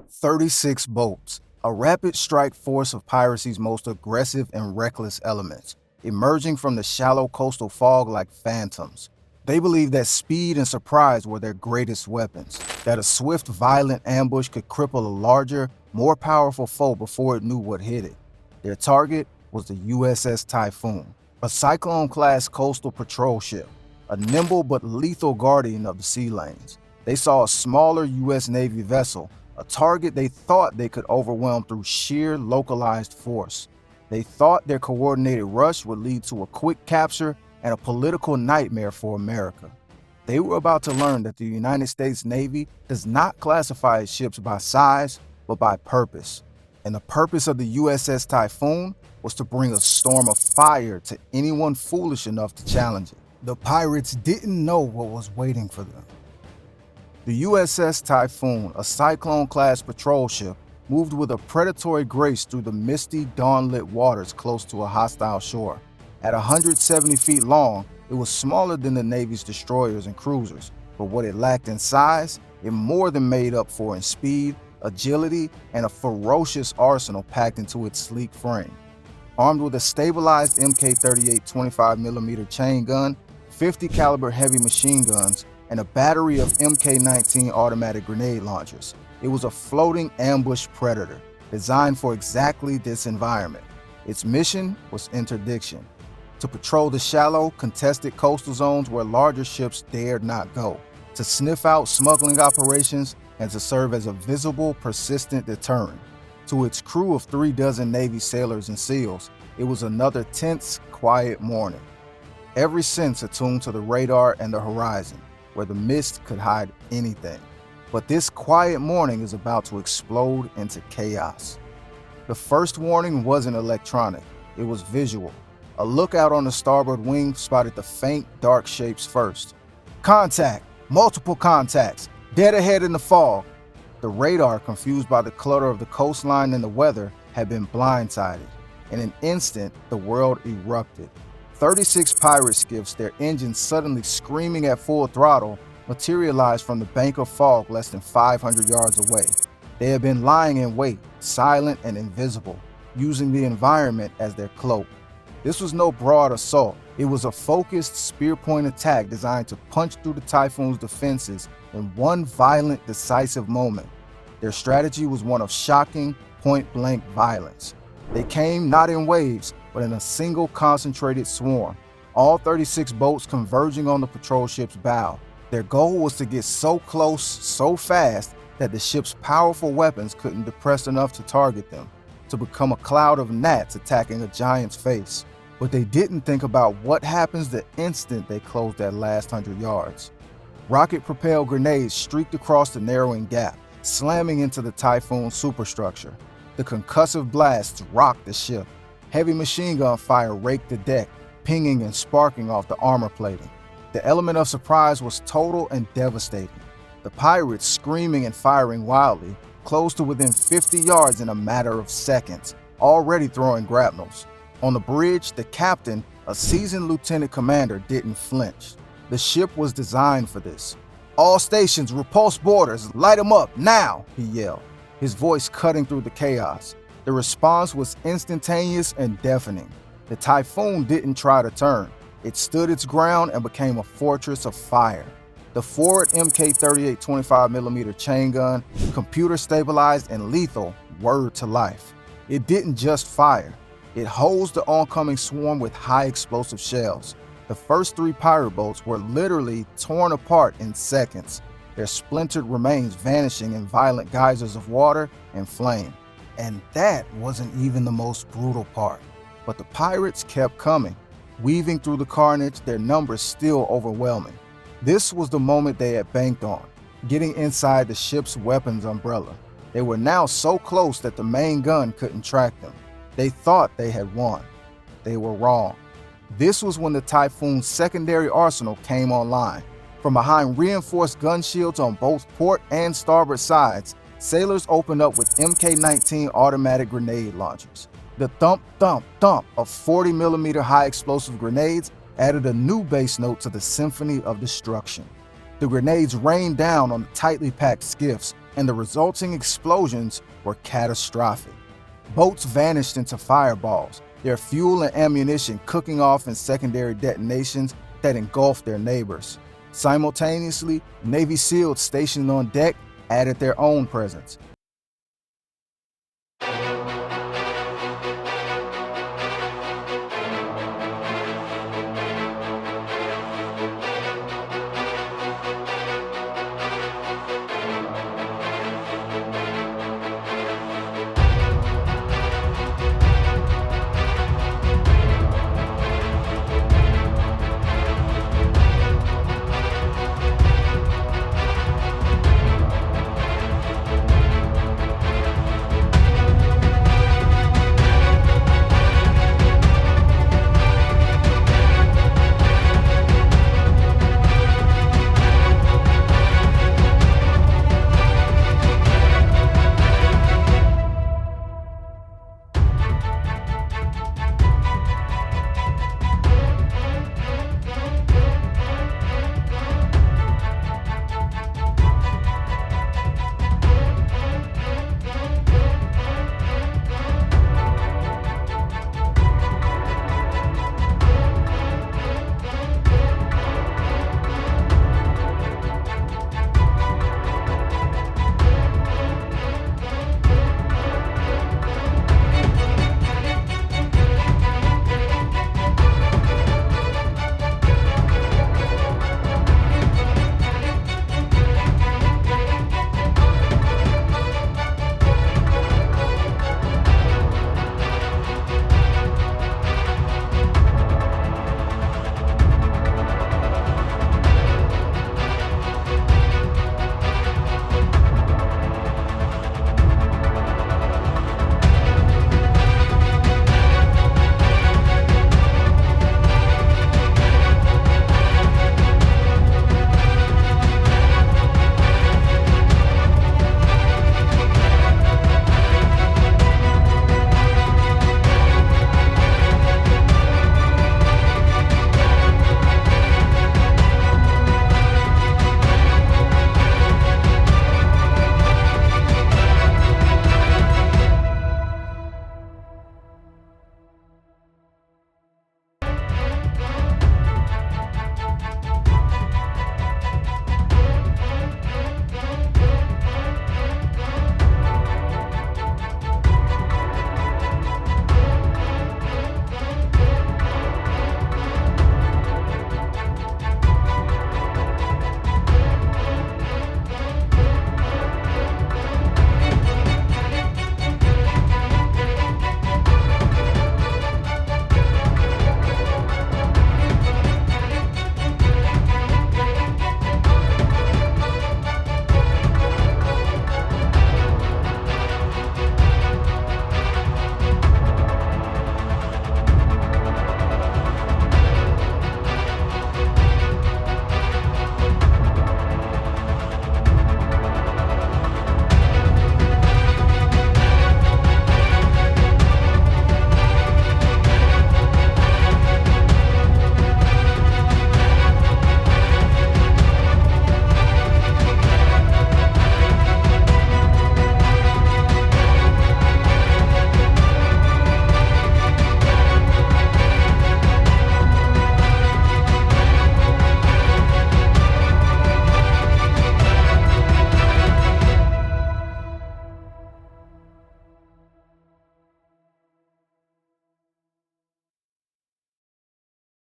36 boats, a rapid strike force of piracy's most aggressive and reckless elements, emerging from the shallow coastal fog like phantoms. They believed that speed and surprise were their greatest weapons, that a swift, violent ambush could cripple a larger, more powerful foe before it knew what hit it. Their target was the USS Typhoon, a Cyclone-class coastal patrol ship, a nimble but lethal guardian of the sea lanes. They saw a smaller U.S. Navy vessel, a target they thought they could overwhelm through sheer localized force. They thought their coordinated rush would lead to a quick capture and a political nightmare for America. They were about to learn that the United States Navy does not classify its ships by size, but by purpose. And the purpose of the USS Typhoon was to bring a storm of fire to anyone foolish enough to challenge it. The pirates didn't know what was waiting for them. The USS Typhoon, a Cyclone-class patrol ship, moved with a predatory grace through the misty, dawn-lit waters close to a hostile shore. At 170 feet long, it was smaller than the Navy's destroyers and cruisers, but what it lacked in size, it more than made up for in speed, agility, and a ferocious arsenal packed into its sleek frame. Armed with a stabilized Mk-38 25mm chain gun, 50 caliber heavy machine guns, and a battery of Mk-19 automatic grenade launchers, it was a floating ambush predator designed for exactly this environment. Its mission was interdiction, to patrol the shallow, contested coastal zones where larger ships dared not go, to sniff out smuggling operations, and to serve as a visible, persistent deterrent. To its crew of 36 Navy sailors and SEALs, it was another tense, quiet morning. Every sense attuned to the radar and the horizon, where the mist could hide anything. But this quiet morning is about to explode into chaos. The first warning wasn't electronic, it was visual. A lookout on the starboard wing spotted the faint, dark shapes first. Contact! Multiple contacts! Dead ahead in the fog! The radar, confused by the clutter of the coastline and the weather, had been blindsided. In an instant, the world erupted. 36 pirate skiffs, their engines suddenly screaming at full throttle, materialized from the bank of fog less than 500 yards away. They had been lying in wait, silent and invisible, using the environment as their cloak. This was no broad assault. It was a focused spear-point attack designed to punch through the Typhoon's defenses in one violent, decisive moment. Their strategy was one of shocking, point-blank violence. They came not in waves, but in a single concentrated swarm, all 36 boats converging on the patrol ship's bow. Their goal was to get so close, so fast, that the ship's powerful weapons couldn't depress enough to target them, to become a cloud of gnats attacking a giant's face. But they didn't think about what happens the instant they closed that last 100 yards. Rocket-propelled grenades streaked across the narrowing gap, slamming into the Typhoon's superstructure. The concussive blasts rocked the ship. Heavy machine gun fire raked the deck, pinging and sparking off the armor plating. The element of surprise was total and devastating. The pirates, screaming and firing wildly, closed to within 50 yards in a matter of seconds, already throwing grapnels. On the bridge, the captain, a seasoned lieutenant commander, didn't flinch. The ship was designed for this. "All stations, repulse boarders, light them up, now!" he yelled, his voice cutting through the chaos. The response was instantaneous and deafening. The Typhoon didn't try to turn. It stood its ground and became a fortress of fire. The forward Mk-38 25mm chain gun, computer stabilized and lethal, whirred to life. It didn't just fire. It hosed the oncoming swarm with high explosive shells. The first 3 pirate boats were literally torn apart in seconds, their splintered remains vanishing in violent geysers of water and flame. And that wasn't even the most brutal part. But the pirates kept coming, weaving through the carnage, their numbers still overwhelming. This was the moment they had banked on, getting inside the ship's weapons umbrella. They were now so close that the main gun couldn't track them. They thought they had won. They were wrong. This was when the Typhoon's secondary arsenal came online. From behind reinforced gun shields on both port and starboard sides, sailors opened up with Mk-19 automatic grenade launchers. The thump, thump, thump of 40mm high-explosive grenades added a new bass note to the symphony of destruction. The grenades rained down on the tightly packed skiffs, and the resulting explosions were catastrophic. Boats vanished into fireballs, their fuel and ammunition cooking off in secondary detonations that engulfed their neighbors. Simultaneously, Navy SEALs stationed on deck added their own presence,